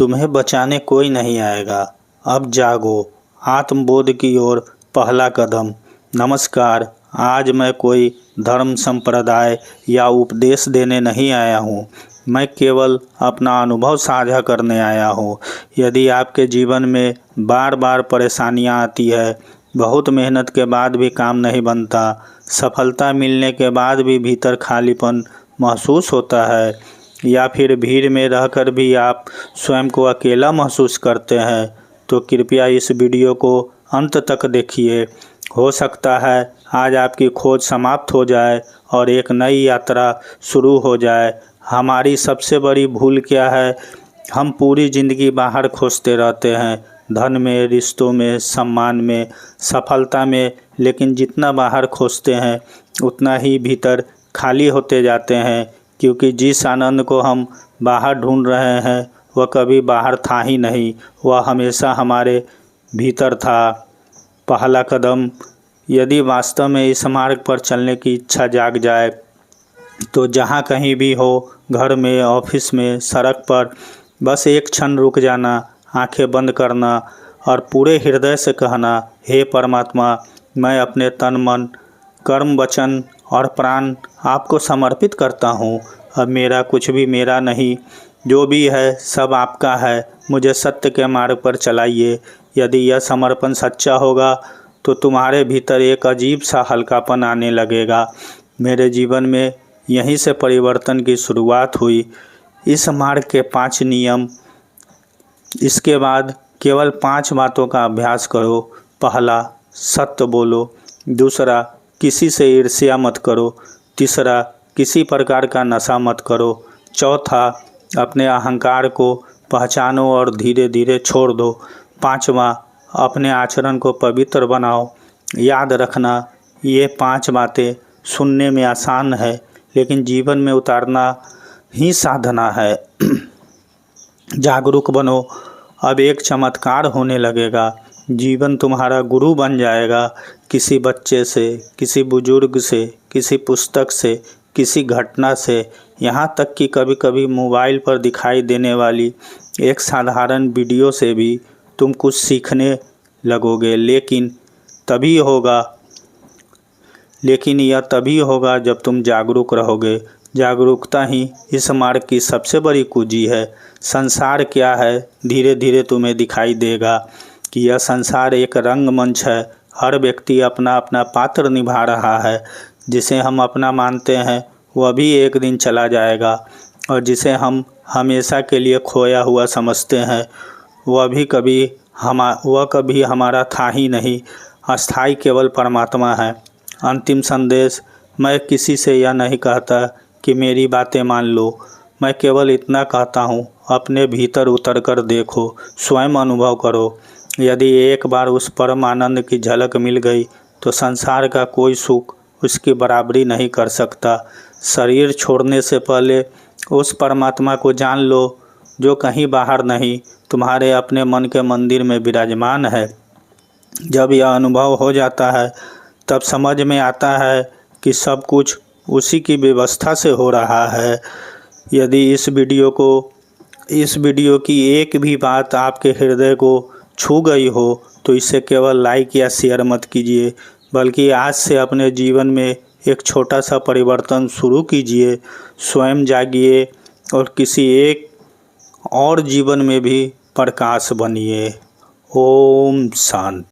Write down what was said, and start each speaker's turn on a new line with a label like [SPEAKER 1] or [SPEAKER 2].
[SPEAKER 1] तुम्हें बचाने कोई नहीं आएगा। अब जागो, आत्मबोध की ओर पहला कदम। नमस्कार, आज मैं कोई धर्म संप्रदाय या उपदेश देने नहीं आया हूँ। मैं केवल अपना अनुभव साझा करने आया हूँ। यदि आपके जीवन में बार बार परेशानियाँ आती है, बहुत मेहनत के बाद भी काम नहीं बनता, सफलता मिलने के बाद भी भीतर खालीपन महसूस होता है, या फिर भीड़ में रहकर भी आप स्वयं को अकेला महसूस करते हैं, तो कृपया इस वीडियो को अंत तक देखिए। हो सकता है आज आपकी खोज समाप्त हो जाए और एक नई यात्रा शुरू हो जाए। हमारी सबसे बड़ी भूल क्या है? हम पूरी ज़िंदगी बाहर खोजते रहते हैं, धन में, रिश्तों में, सम्मान में, सफलता में, लेकिन जितना बाहर खोजते हैं उतना ही भीतर खाली होते जाते हैं, क्योंकि जिस आनंद को हम बाहर ढूंढ रहे हैं वह कभी बाहर था ही नहीं, वह हमेशा हमारे भीतर था। पहला कदम। यदि वास्तव में इस मार्ग पर चलने की इच्छा जाग जाए तो जहाँ कहीं भी हो, घर में, ऑफिस में, सड़क पर, बस एक क्षण रुक जाना, आंखें बंद करना और पूरे हृदय से कहना, हे परमात्मा, मैं अपने तन, मन, कर्म, वचन और प्राण आपको समर्पित करता हूँ। अब मेरा कुछ भी मेरा नहीं, जो भी है सब आपका है। मुझे सत्य के मार्ग पर चलाइए। यदि यह समर्पण सच्चा होगा तो तुम्हारे भीतर एक अजीब सा हल्कापन आने लगेगा। मेरे जीवन में यहीं से परिवर्तन की शुरुआत हुई। इस मार्ग के 5 नियम। इसके बाद केवल 5 बातों का अभ्यास करो। पहला, सत्य बोलो। दूसरा, किसी से ईर्ष्या मत करो। तीसरा, किसी प्रकार का नशा मत करो। चौथा, अपने अहंकार को पहचानो और धीरे धीरे छोड़ दो। पाँचवा, अपने आचरण को पवित्र बनाओ। याद रखना, ये 5 बातें सुनने में आसान है, लेकिन जीवन में उतारना ही साधना है। जागरूक बनो। अब एक चमत्कार होने लगेगा। जीवन तुम्हारा गुरु बन जाएगा। किसी बच्चे से, किसी बुजुर्ग से, किसी पुस्तक से, किसी घटना से, यहाँ तक कि कभी कभी मोबाइल पर दिखाई देने वाली एक साधारण वीडियो से भी तुम कुछ सीखने लगोगे। लेकिन यह तभी होगा जब तुम जागरूक रहोगे। जागरूकता ही इस मार्ग की सबसे बड़ी कुंजी है। संसार क्या है, धीरे धीरे तुम्हें दिखाई देगा कि यह संसार एक रंगमंच है। हर व्यक्ति अपना अपना पात्र निभा रहा है। जिसे हम अपना मानते हैं वह भी एक दिन चला जाएगा, और जिसे हम हमेशा के लिए खोया हुआ समझते हैं वह कभी हमारा था ही नहीं। अस्थाई केवल परमात्मा है। अंतिम संदेश। मैं किसी से यह नहीं कहता कि मेरी बातें मान लो। मैं केवल इतना कहता हूँ, अपने भीतर उतर कर देखो, स्वयं अनुभव करो। यदि एक बार उस परम आनंद की झलक मिल गई तो संसार का कोई सुख उसकी बराबरी नहीं कर सकता। शरीर छोड़ने से पहले उस परमात्मा को जान लो, जो कहीं बाहर नहीं, तुम्हारे अपने मन के मंदिर में विराजमान है। जब यह अनुभव हो जाता है तब समझ में आता है कि सब कुछ उसी की व्यवस्था से हो रहा है। यदि इस वीडियो की एक भी बात आपके हृदय को छू गई हो तो इसे केवल लाइक या शेयर मत कीजिए, बल्कि आज से अपने जीवन में एक छोटा सा परिवर्तन शुरू कीजिए। स्वयं जागिए और किसी एक और जीवन में भी प्रकाश बनिए। ओम शांति।